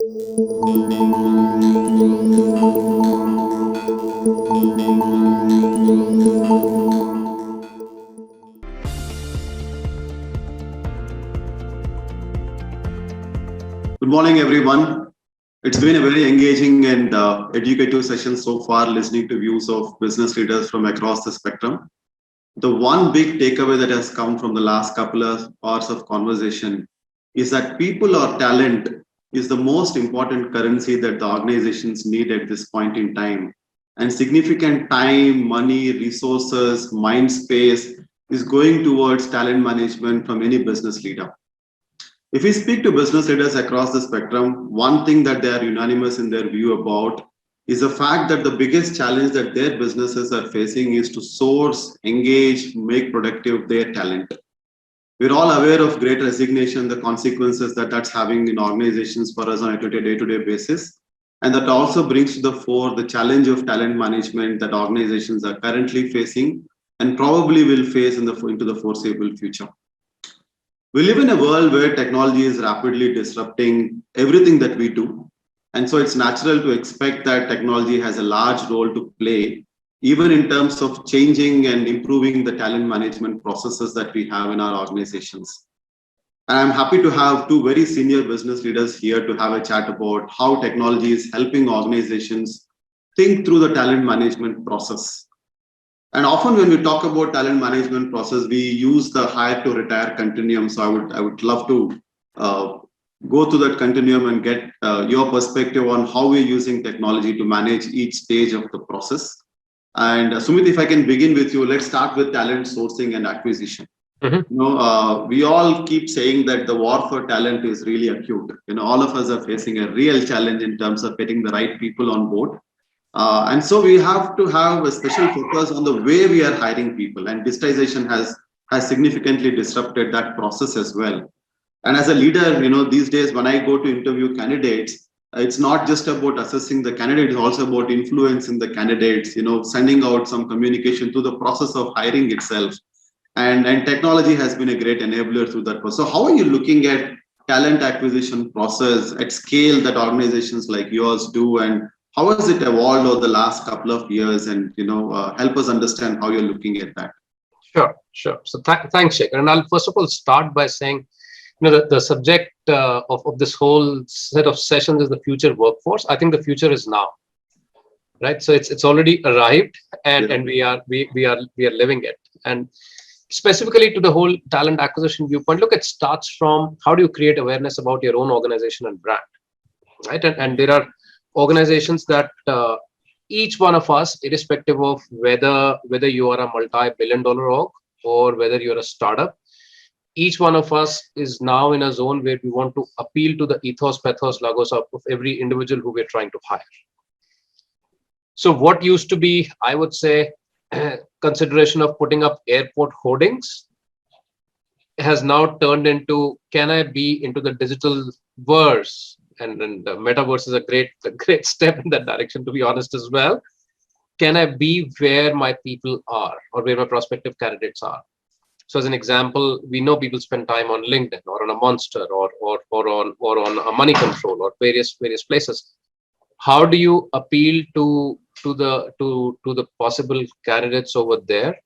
Good morning, everyone. It's been a very engaging and educative session so far, listening to views of business leaders from across the spectrum. The one big takeaway that has come from the last couple of hours of conversation is that people or talent is the most important currency that the organizations need at this point in time. And significant time, money, resources, mind space is going towards talent management from any business leader. If we speak to business leaders across the spectrum, one thing that they are unanimous in their view about is the fact that the biggest challenge that their businesses are facing is to source, engage, make productive their talent. We're all aware of great resignation, the consequences that that's having in organizations for us on a day-to-day basis. And that also brings to the fore the challenge of talent management that organizations are currently facing and probably will face into the foreseeable future. We live in a world where technology is rapidly disrupting everything that we do. And so it's natural to expect that technology has a large role to play, even in terms of changing and improving the talent management processes that we have in our organizations. And I'm happy to have two very senior business leaders here to have a chat about how technology is helping organizations think through the talent management process. And often when we talk about talent management process, we use the hire to retire continuum. So I would love to go through that continuum and get your perspective on how we're using technology to manage each stage of the process. And Sumit, if I can begin with you, let's start with talent sourcing and acquisition. We all keep saying that the war for talent is really acute. All of us are facing a real challenge in terms of getting the right people on board. And so we have to have a special focus on the way we are hiring people, and digitization has significantly disrupted that process as well. And as a leader, these days when I go to interview candidates, it's not just about assessing the candidate, it's also about influencing the candidates, sending out some communication to the process of hiring itself. And technology has been a great enabler through that process. So how are you looking at talent acquisition process at scale that organizations like yours do, and how has it evolved over the last couple of years? And help us understand how you're looking at that. Sure. So thanks, Shekhar. And I'll first of all start by saying, the subject of this whole set of sessions is the future workforce. I think the future is now, right? So it's already arrived, and we are living it. And specifically to the whole talent acquisition viewpoint, look, it starts from how do you create awareness about your own organization and brand, right? And there are organizations that each one of us, irrespective of whether you are a multi-billion-dollar org or whether you're a startup, each one of us is now in a zone where we want to appeal to the ethos, pathos, logos of every individual who we're trying to hire. So what used to be, I would say, consideration of putting up airport hoardings has now turned into, can I be into the digital verse? And the metaverse is a great step in that direction, to be honest as well. Can I be where my people are or where my prospective candidates are? So as an example, we know people spend time on LinkedIn or on a Monster or on a Money Control or various places. How do you appeal to the possible candidates over there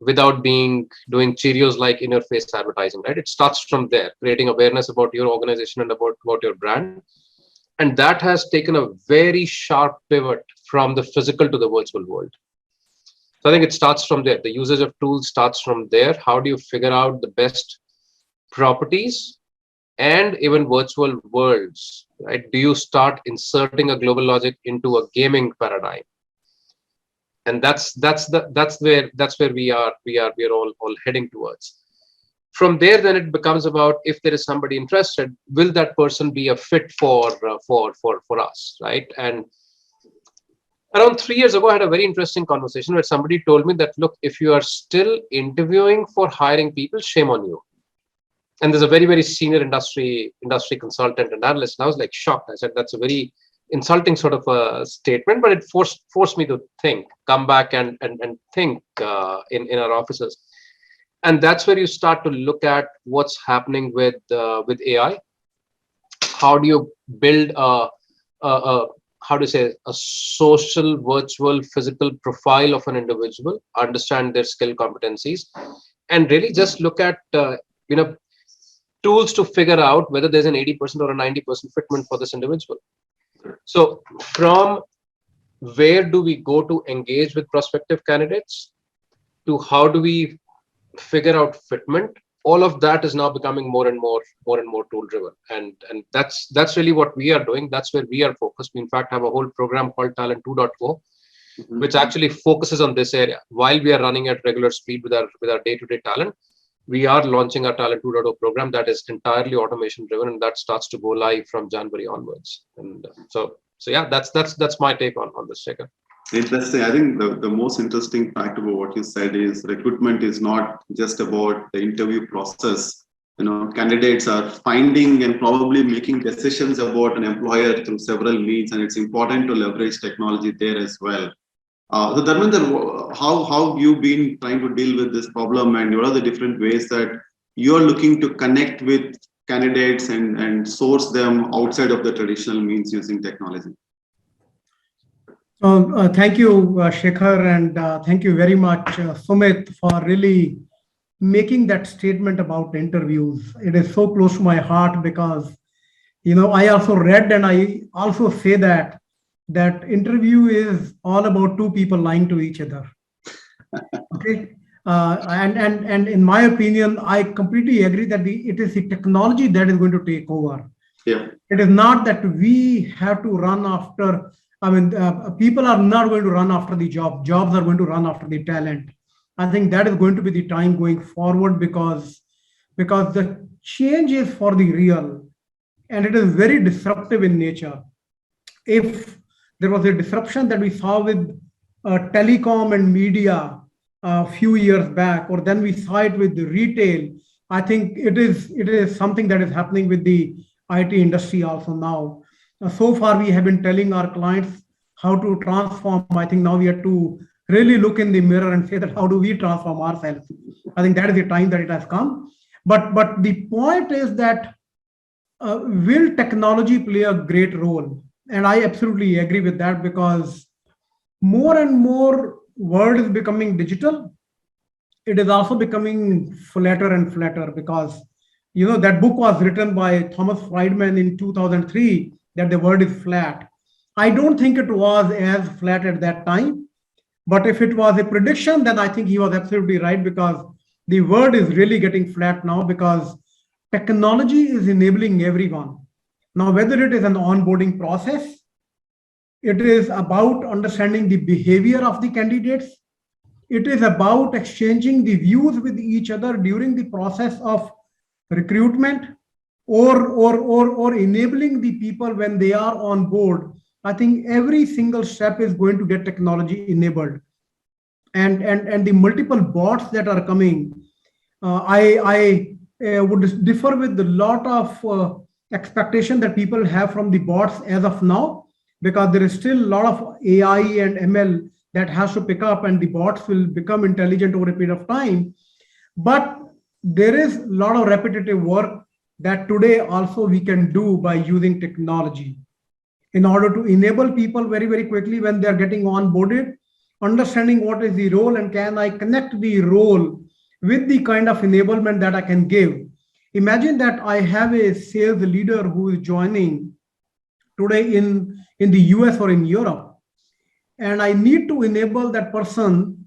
without doing Cheerios like in your face advertising, right? It starts from there, creating awareness about your organization and about your brand. And that has taken a very sharp pivot from the physical to the virtual world. So I think it starts from there. The usage of tools starts from there. How do you figure out the best properties and even virtual worlds, right? Do you start inserting a global logic into a gaming paradigm? And that's where we are all heading towards. From there, then it becomes about, if there is somebody interested, will that person be a fit for us, right? And around 3 years ago, I had a very interesting conversation where somebody told me that, look, if you are still interviewing for hiring people, shame on you. And there's a very, very senior industry consultant and analyst. And I was like shocked. I said, that's a very insulting sort of a statement, but it forced me to think, come back and think in our offices. And that's where you start to look at what's happening with AI. how do you build a how to say a social, virtual, physical profile of an individual, understand their skill competencies, and really just look at tools to figure out whether there's an 80% or a 90% fitment for this individual. So from where do we go to engage with prospective candidates to how do we figure out fitment, all of that is now becoming more and more tool driven, and that's really what we are doing. That's where we are focused. We in fact have a whole program called Talent 2.0, which actually focuses on this area. While we are running at regular speed with our day-to-day talent, we are launching our Talent 2.0 program that is entirely automation driven, and that starts to go live from January onwards. And so yeah, that's my take on this, Shekhar. Interesting. I think the most interesting fact about what you said is recruitment is not just about the interview process. Candidates are finding and probably making decisions about an employer through several means, and it's important to leverage technology there as well. So Dharmender, how have you been trying to deal with this problem, and what are the different ways that you're looking to connect with candidates and source them outside of the traditional means using technology? Thank you, Shekhar, and thank you very much, Sumit, for really making that statement about interviews. It is so close to my heart because, I also read and I also say that interview is all about two people lying to each other. Okay. And in my opinion, I completely agree that it is the technology that is going to take over. Yeah. It is not that we have to run after. People are not going to run after the job. Jobs are going to run after the talent. I think that is going to be the time going forward because the change is for the real, and it is very disruptive in nature. If there was a disruption that we saw with telecom and media a few years back, or then we saw it with the retail, I think it is something that is happening with the IT industry also now. So far, we have been telling our clients how to transform. I think now we have to really look in the mirror and say that how do we transform ourselves? I think that is the time that it has come. But the point is that will technology play a great role? And I absolutely agree with that because more and more world is becoming digital. It is also becoming flatter and flatter because, that book was written by Thomas Friedman in 2003, that the world is flat. I don't think it was as flat at that time, but if it was a prediction, then I think he was absolutely right because the world is really getting flat now because technology is enabling everyone. Now, whether it is an onboarding process, it is about understanding the behavior of the candidates, it is about exchanging the views with each other during the process of recruitment, or enabling the people when they are on board. I think every single step is going to get technology enabled, and the multiple bots that are coming. I would differ with a lot of expectation that people have from the bots as of now, because there is still a lot of AI and ML that has to pick up, and the bots will become intelligent over a period of time. But there is a lot of repetitive work that today also we can do by using technology in order to enable people very, very quickly when they're getting onboarded, understanding what is the role and can I connect the role with the kind of enablement that I can give. Imagine that I have a sales leader who is joining today in the US or in Europe, and I need to enable that person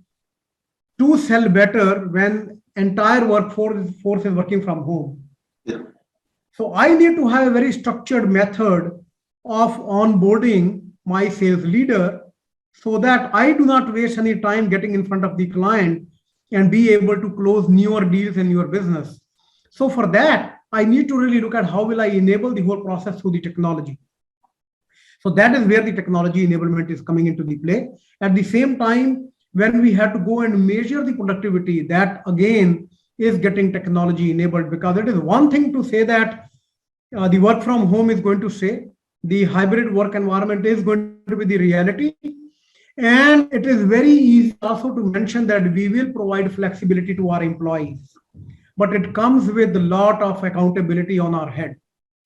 to sell better when entire workforce is working from home. Yeah. So I need to have a very structured method of onboarding my sales leader so that I do not waste any time getting in front of the client and be able to close newer deals in your business. So for that, I need to really look at how will I enable the whole process through the technology. So that is where the technology enablement is coming into the play. At the same time, when we have to go and measure the productivity, that again is getting technology enabled, because it is one thing to say that the work from home is going to stay, the hybrid work environment is going to be the reality. And it is very easy also to mention that we will provide flexibility to our employees, but it comes with a lot of accountability on our head.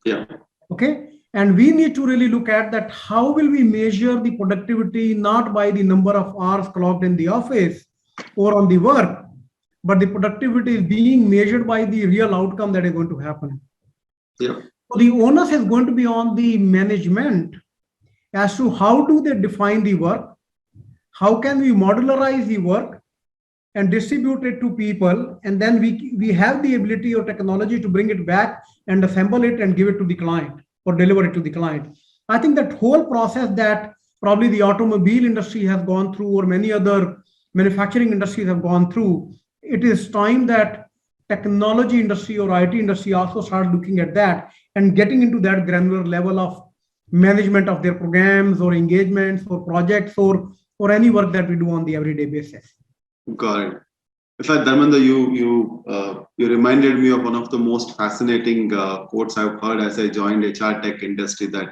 Yeah. Okay. And we need to really look at that. How will we measure the productivity, not by the number of hours clocked in the office or on the work, but the productivity is being measured by the real outcome that is going to happen. Yeah. So the onus is going to be on the management as to how do they define the work, how can we modularize the work and distribute it to people, and then we have the ability or technology to bring it back and assemble it and give it to the client or deliver it to the client. I think that whole process that probably the automobile industry has gone through or many other manufacturing industries have gone through, it is time that technology industry or IT industry also start looking at that and getting into that granular level of management of their programs or engagements or projects or any work that we do on the everyday basis. Got it. In fact, Dharmendra, you reminded me of one of the most fascinating quotes I've heard as I joined HR tech industry, that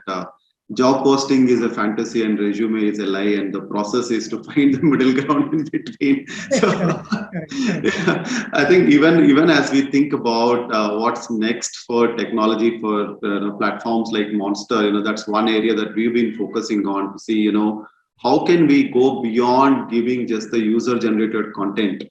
job posting is a fantasy and resume is a lie, and the process is to find the middle ground in between. So, yeah, I think even as we think about what's next for technology for platforms like Monster, that's one area that we've been focusing on to see, how can we go beyond giving just the user-generated content,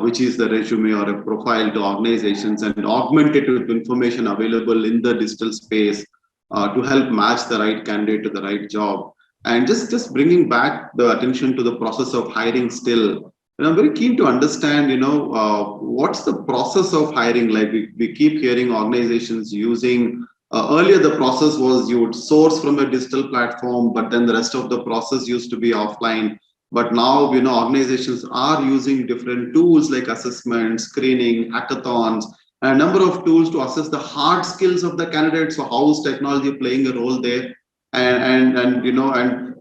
which is the resume or a profile to organizations, and augment it with information available in the digital space to help match the right candidate to the right job. And just bringing back the attention to the process of hiring still. And I'm very keen to understand, what's the process of hiring? Like we keep hearing organizations using, earlier the process was you would source from a digital platform, but then the rest of the process used to be offline. But now, organizations are using different tools like assessment, screening, hackathons, and a number of tools to assess the hard skills of the candidates. So how is technology playing a role there? And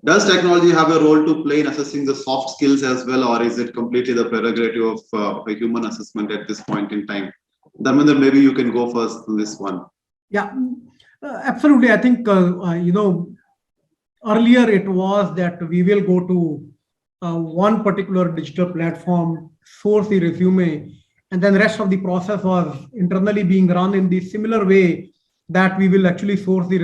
does technology have a role to play in assessing the soft skills as well, or is it completely the prerogative of a human assessment at this point in time? Dharmendra, maybe you can go first on this one. Yeah, absolutely. I think, earlier it was that we will go to one particular digital platform, source the resume, and then the rest of the process was internally being run in the similar way that we will actually source the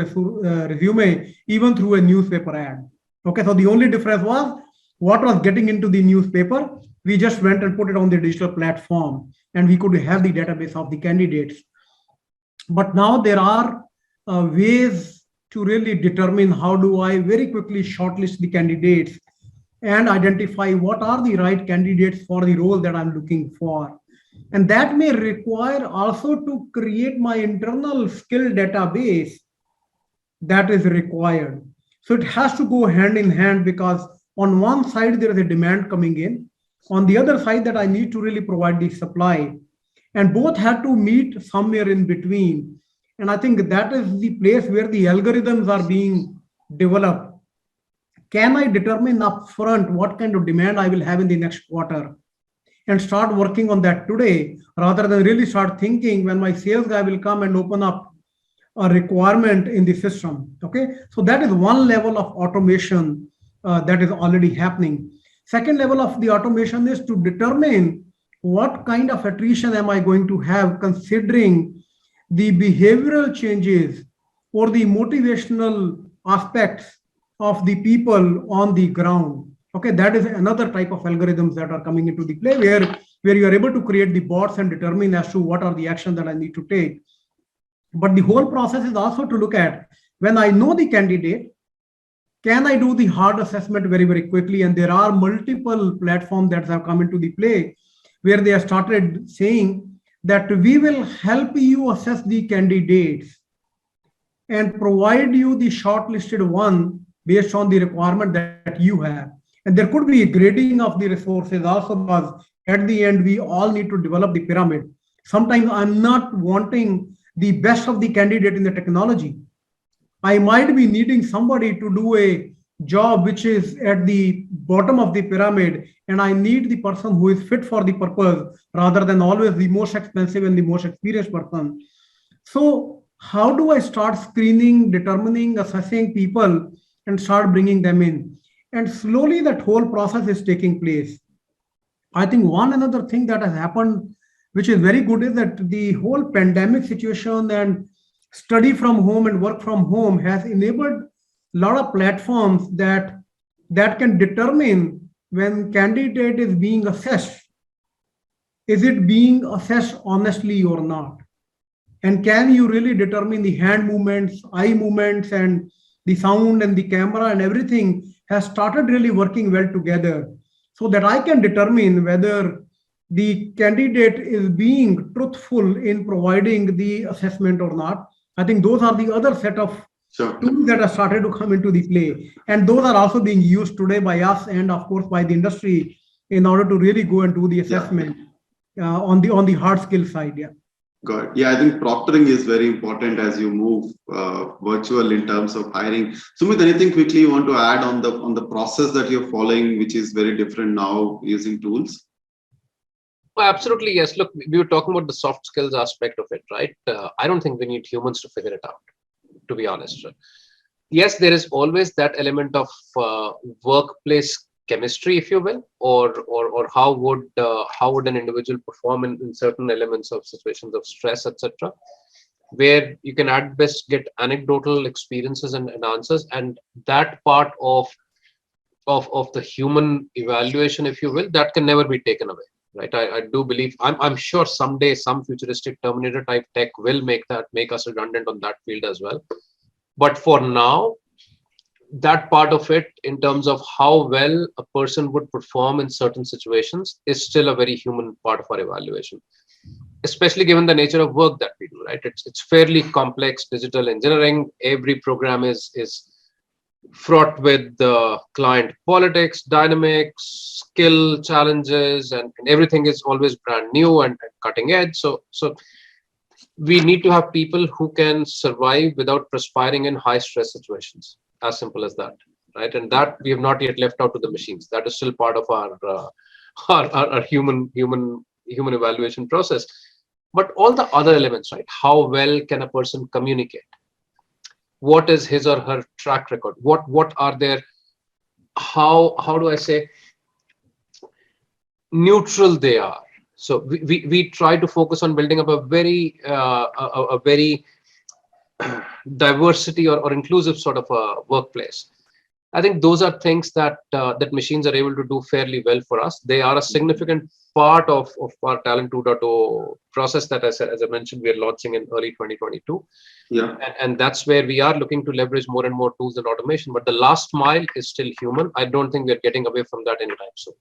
resume even through a newspaper ad. Okay, so the only difference was what was getting into the newspaper, we just went and put it on the digital platform and we could have the database of the candidates. But now there are ways to really determine how do I very quickly shortlist the candidates and identify what are the right candidates for the role that I'm looking for. And that may require also to create my internal skill database that is required. So it has to go hand in hand, because on one side there is a demand coming in, on the other side that I need to really provide the supply, and both have to meet somewhere in between. And I think that is the place where the algorithms are being developed. Can I determine upfront what kind of demand I will have in the next quarter and start working on that today, rather than really start thinking when my sales guy will come and open up a requirement in the system. Okay, so that is one level of automation that is already happening. Second level of the automation is to determine what kind of attrition am I going to have, considering the behavioral changes or the motivational aspects of the people on the ground. Okay, that is another type of algorithms that are coming into the play, where you are able to create the bots and determine as to what are the actions that I need to take. But the whole process is also to look at, when I know the candidate, can I do the hard assessment very, very quickly? And there are multiple platforms that have come into the play where they have started saying that we will help you assess the candidates and provide you the shortlisted one based on the requirement that you have. And there could be a grading of the resources also, because at the end, we all need to develop the pyramid. Sometimes I'm not wanting the best of the candidate in the technology. I might be needing somebody to do a job which is at the bottom of the pyramid, and I need the person who is fit for the purpose rather than always the most expensive and the most experienced person. So how do I start screening, determining, assessing people and start bringing them in? And slowly that whole process is taking place. I think one another thing that has happened, which is very good, is that the whole pandemic situation and study from home and work from home has enabled a lot of platforms that can determine when candidate is being assessed, is it being assessed honestly or not? And can you really determine the hand movements, eye movements, and the sound and the camera and everything has started really working well together so that I can determine whether the candidate is being truthful in providing the assessment or not. I think those are the other set of Sure. tools that have started to come into the play. And those are also being used today by us and of course by the industry in order to really go and do the assessment on the hard skill side. Yeah. Got it. Yeah, I think proctoring is very important as you move virtual in terms of hiring. Sumit, anything quickly you want to add on the process that you're following, which is very different now using tools? Well, absolutely, yes. Look, we were talking about the soft skills aspect of it, right? I don't think we need humans to figure it out, to be honest. Yes, there is always that element of workplace chemistry, if you will, or how would an individual perform in certain elements of situations of stress, etc., where you can at best get anecdotal experiences and answers, and that part of the human evaluation, if you will, that can never be taken away. Right, I do believe I'm sure someday some futuristic Terminator type tech will make us redundant on that field as well. But for now, that part of it, in terms of how well a person would perform in certain situations, is still a very human part of our evaluation, especially given the nature of work that we do. Right, it's fairly complex digital engineering. Every program is fraught with the client politics, dynamics, skill challenges, and everything is always brand new and cutting edge. So we need to have people who can survive without perspiring in high stress situations. As simple as that, right? And that we have not yet left out to the machines. That is still part of our human evaluation process. But all the other elements, right? How well can a person communicate? What is his or her track record? What are their, how do I say, neutral they are? So we try to focus on building up a very diversity or inclusive sort of a workplace. I think those are things that machines are able to do fairly well for us. They are a significant part of our Talent 2.0 process that, as I mentioned, we are launching in early 2022. Yeah. And that's where we are looking to leverage more and more tools and automation. But the last mile is still human. I don't think we're getting away from that anytime soon.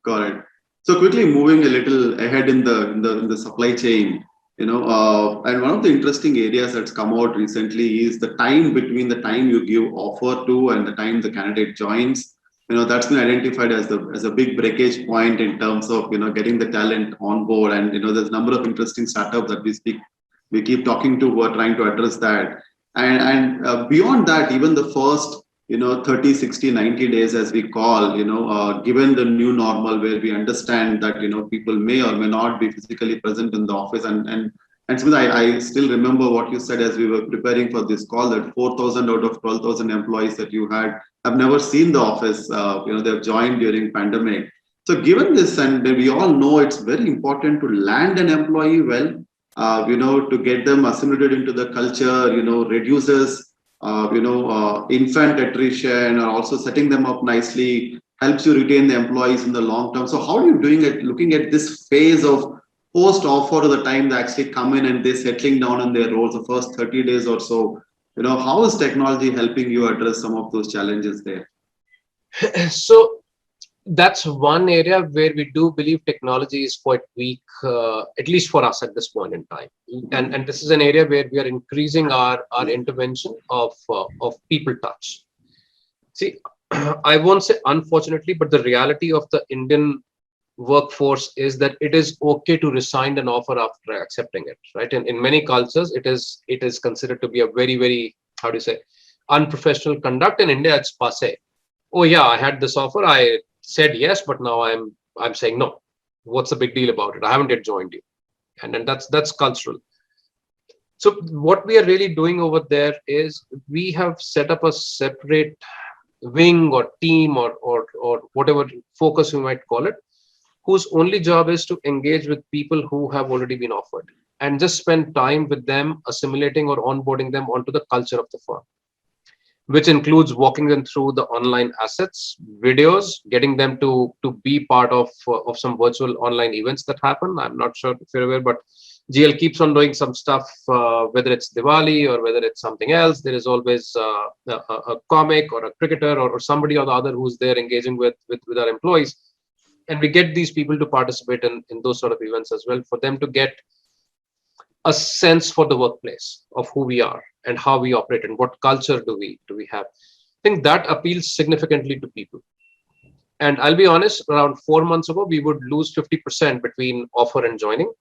Got it. So quickly moving a little ahead in the supply chain, and one of the interesting areas that's come out recently is the time between the time you give offer to and the time the candidate joins. That's been identified as a big breakage point in terms of getting the talent on board. And there's a number of interesting startups that we keep talking to who are trying to address that. And beyond that, even the first 30, 60, 90 days, as we call, given the new normal where we understand that, people may or may not be physically present in the office. And Smith, I still remember what you said as we were preparing for this call, that 4,000 out of 12,000 employees that you had have never seen the office. They've joined during pandemic. So given this, and we all know it's very important to land an employee well, to get them assimilated into the culture, reduces infant attrition, or also setting them up nicely, helps you retain the employees in the long term. So how are you doing it, looking at this phase of post offer to the time they actually come in and they're settling down in their roles, the first 30 days or so? How is technology helping you address some of those challenges there? So that's one area where we do believe technology is quite weak, at least for us at this point in time. And this is an area where we are increasing our intervention of people touch. See, I won't say unfortunately, but the reality of the Indian workforce is that it is okay to resign an offer after accepting it, right? And in many cultures, it is considered to be a very, very, how do you say, unprofessional conduct. In India, it's passé. Oh yeah, I had this offer, I said yes, but now I'm saying no. What's the big deal about it? I haven't yet joined you. And then that's cultural. So what we are really doing over there is we have set up a separate wing or team or whatever focus we might call it, whose only job is to engage with people who have already been offered and just spend time with them, assimilating or onboarding them onto the culture of the firm, which includes walking them through the online assets, videos, getting them to be part of some virtual online events that happen. I'm not sure if you're aware, but GL keeps on doing some stuff, whether it's Diwali or whether it's something else. There is always a comic or a cricketer or somebody or the other who's there engaging with our employees. And we get these people to participate in those sort of events as well, for them to get a sense for the workplace of who we are and how we operate and what culture do we have. I think that appeals significantly to people. And I'll be honest, around 4 months ago, we would lose 50% between offer and joining.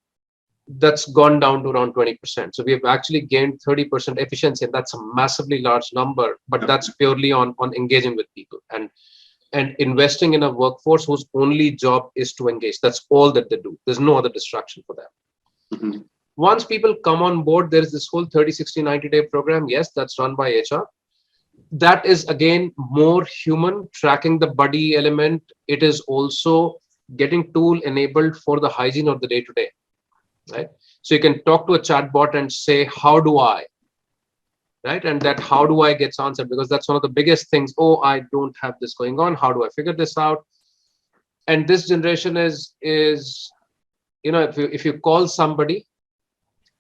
That's gone down to around 20%. So we have actually gained 30% efficiency, and that's a massively large number, but that's purely on engaging with people and investing in a workforce whose only job is to engage. That's all that they do. There's no other distraction for them. Mm-hmm. Once people come on board, there is this whole 30, 60, 90-day program. Yes, that's run by HR. That is, again, more human, tracking the buddy element. It is also getting tool enabled for the hygiene of the day-to-day, right? So you can talk to a chatbot and say, how do I? Right? And that how do I gets answered, because that's one of the biggest things. Oh, I don't have this going on. How do I figure this out? And this generation is if you call somebody,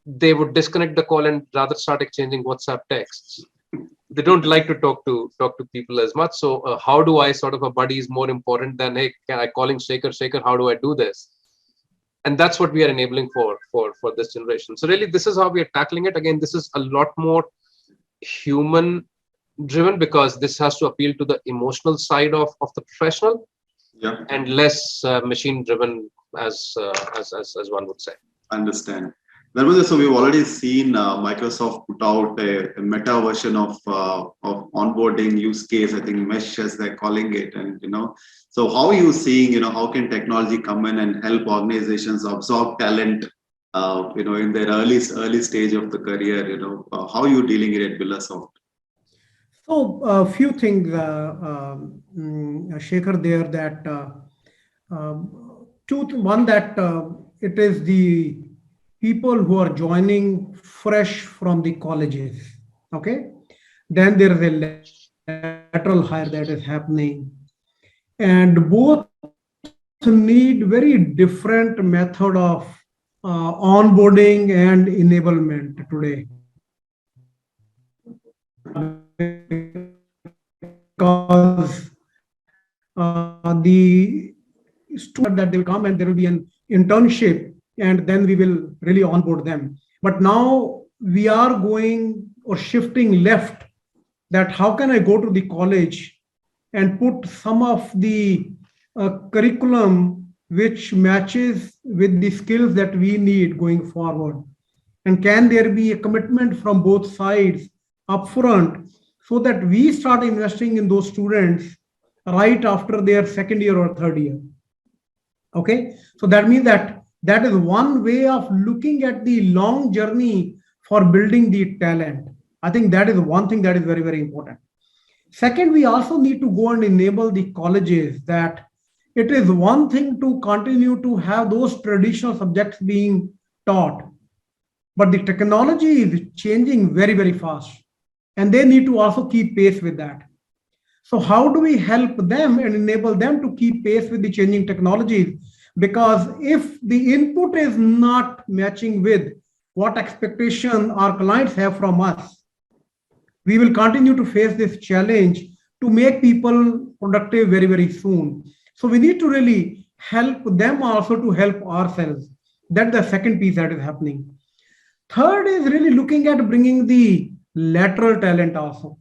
they would disconnect the call and rather start exchanging WhatsApp texts. They don't like to talk to people as much. So how do I sort of a buddy is more important than, hey, can I calling Shekhar, how do I do this? And that's what we are enabling for this generation. So really, this is how we are tackling it. Again, this is a lot more human driven, because this has to appeal to the emotional side of the professional, and less machine driven, as one would say. Understand. So we've already seen Microsoft put out a meta version of onboarding use case. I think Mesh, as they're calling it, and So how are you seeing? How can technology come in and help organizations absorb talent? In their early stage of the career. How are you dealing it at Birlasoft? So a few things, Shekhar, there that one that it is the people who are joining fresh from the colleges. Okay, then there is a lateral hire that is happening, and both need very different method of onboarding and enablement today. Because the student that they will come and there will be an internship, and then we will really onboard them. But now we are going or shifting left, that how can I go to the college and put some of the curriculum which matches with the skills that we need going forward, and can there be a commitment from both sides upfront, so that we start investing in those students right after their second year or third year. Okay, so that means that is one way of looking at the long journey for building the talent. I think that is one thing that is very, very important. Second, we also need to go and enable the colleges, that it is one thing to continue to have those traditional subjects being taught, but the technology is changing very, very fast, and they need to also keep pace with that. So how do we help them and enable them to keep pace with the changing technologies? Because if the input is not matching with what expectation our clients have from us, we will continue to face this challenge to make people productive very, very soon. So we need to really help them also to help ourselves. That's the second piece that is happening. Third is really looking at bringing the lateral talent also.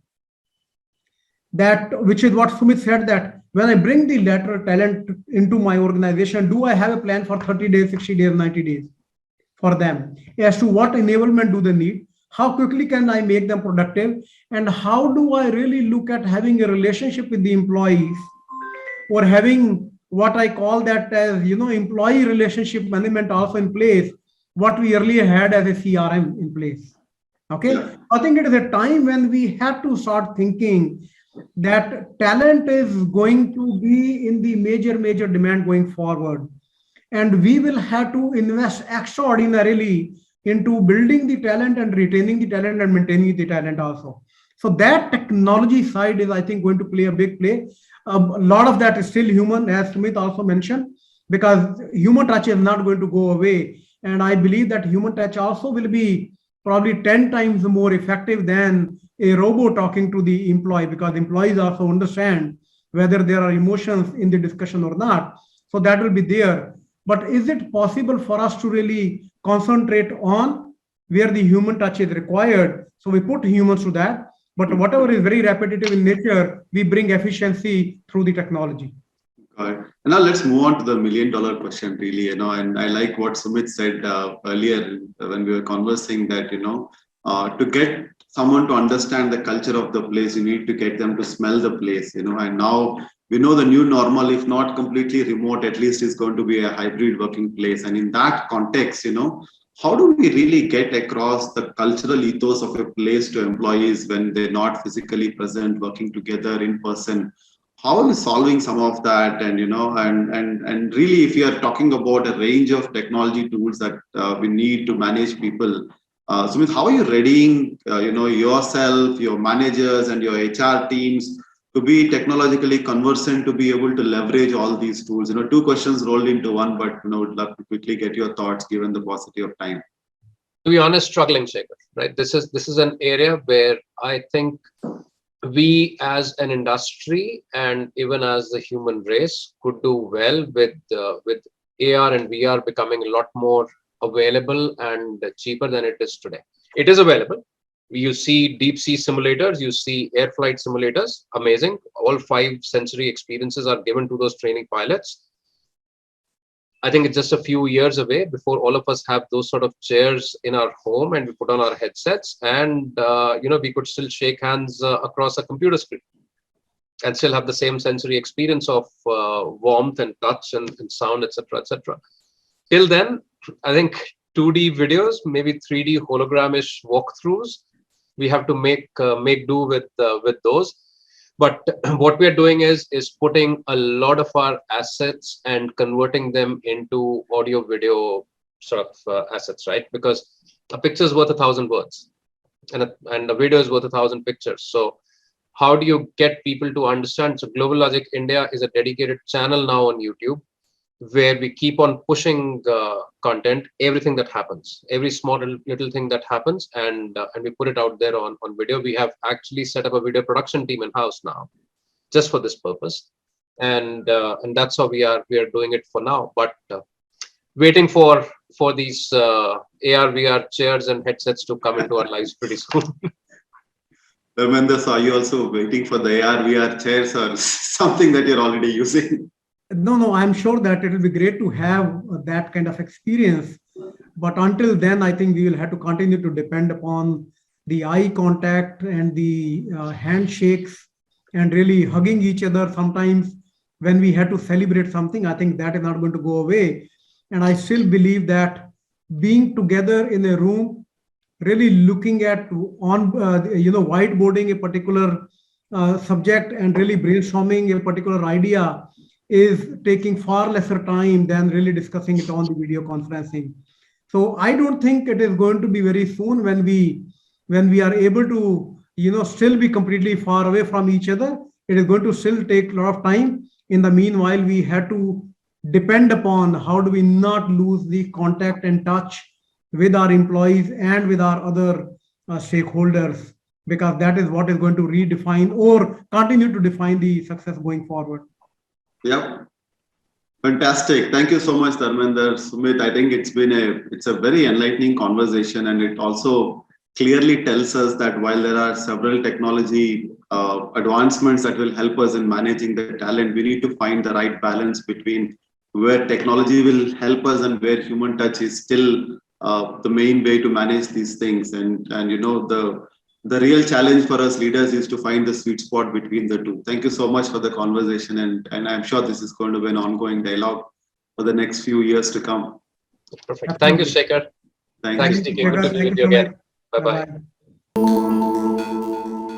That, which is what Sumit said, that when I bring the lateral talent into my organization, do I have a plan for 30 days, 60 days, 90 days for them as to what enablement do they need? How quickly can I make them productive? And how do I really look at having a relationship with the employees, or having what I call that as, employee relationship management also in place, what we earlier had as a CRM in place. Okay. Yeah. I think it is a time when we have to start thinking that talent is going to be in the major demand going forward. and we will have to invest extraordinarily into building the talent and retaining the talent and maintaining the talent also. So that technology side is, I think, going to play a big play. A lot of that is still human, as Sumit also mentioned, because human touch is not going to go away. And I believe that human touch also will be probably 10 times more effective than a robot talking to the employee, because employees also understand whether there are emotions in the discussion or not. So that will be there. But is it possible for us to really concentrate on where the human touch is required? So we put humans to that. But whatever is very repetitive in nature, we bring efficiency through the technology. Got it. And now let's move on to the million-dollar question, really, and I like what Sumit said earlier when we were conversing that, to get someone to understand the culture of the place, you need to get them to smell the place, and now we know the new normal, if not completely remote, at least is going to be a hybrid working place. And in that context, how do we really get across the cultural ethos of a place to employees when they're not physically present, working together in person? How are we solving some of that? And and really, if you are talking about a range of technology tools that we need to manage people, Sumit, how are you readying yourself, your managers, and your HR teams to be technologically conversant, to be able to leverage all these tools? Two questions rolled into one, but would love to quickly get your thoughts given the paucity of time. To be honest, struggling, Shekhar, right? This is an area where I think we as an industry and even as the human race could do well with AR and VR becoming a lot more available and cheaper than it is today. It is available. You see deep sea simulators, you see air flight simulators, amazing. All 5 sensory experiences are given to those training pilots. I think it's just a few years away before all of us have those sort of chairs in our home and we put on our headsets and, we could still shake hands across a computer screen and still have the same sensory experience of warmth and touch and sound, etc., etc. Till then, I think 2D videos, maybe 3D hologram-ish walkthroughs, we have to make do with those. But what we are doing is putting a lot of our assets and converting them into audio video sort of assets, right? Because a picture is worth 1,000 words and a video is worth 1,000 pictures. So how do you get people to understand? So Global Logic India is a dedicated channel now on YouTube where we keep on pushing content, everything that happens, every small little thing that happens, and we put it out there on video. We have actually set up a video production team in house now, just for this purpose, and that's how we are doing it for now. But waiting for these AR VR chairs and headsets to come into our lives pretty soon. Dharmender, are you also waiting for the AR VR chairs or something that you're already using? No, I'm sure that it will be great to have that kind of experience. But until then, I think we will have to continue to depend upon the eye contact and the handshakes and really hugging each other. Sometimes when we had to celebrate something, I think that is not going to go away. And I still believe that being together in a room, really looking at whiteboarding a particular subject and really brainstorming a particular idea is taking far lesser time than really discussing it on the video conferencing. So I don't think it is going to be very soon when we are able to still be completely far away from each other. It is going to still take a lot of time. In the meanwhile, we had to depend upon how do we not lose the contact and touch with our employees and with our other stakeholders, because that is what is going to redefine or continue to define the success going forward. Yeah, fantastic. Thank you so much, Dharmender. Sumit, I think it's a very enlightening conversation, and it also clearly tells us that while there are several technology advancements that will help us in managing the talent, we need to find the right balance between where technology will help us and where human touch is still the main way to manage these things. And the real challenge for us leaders is to find the sweet spot between the two. Thank you so much for the conversation, and I'm sure this is going to be an ongoing dialogue for the next few years to come. Perfect. Thank you, Shekhar. Thanks, DK. Good to be with you again. Bye-bye.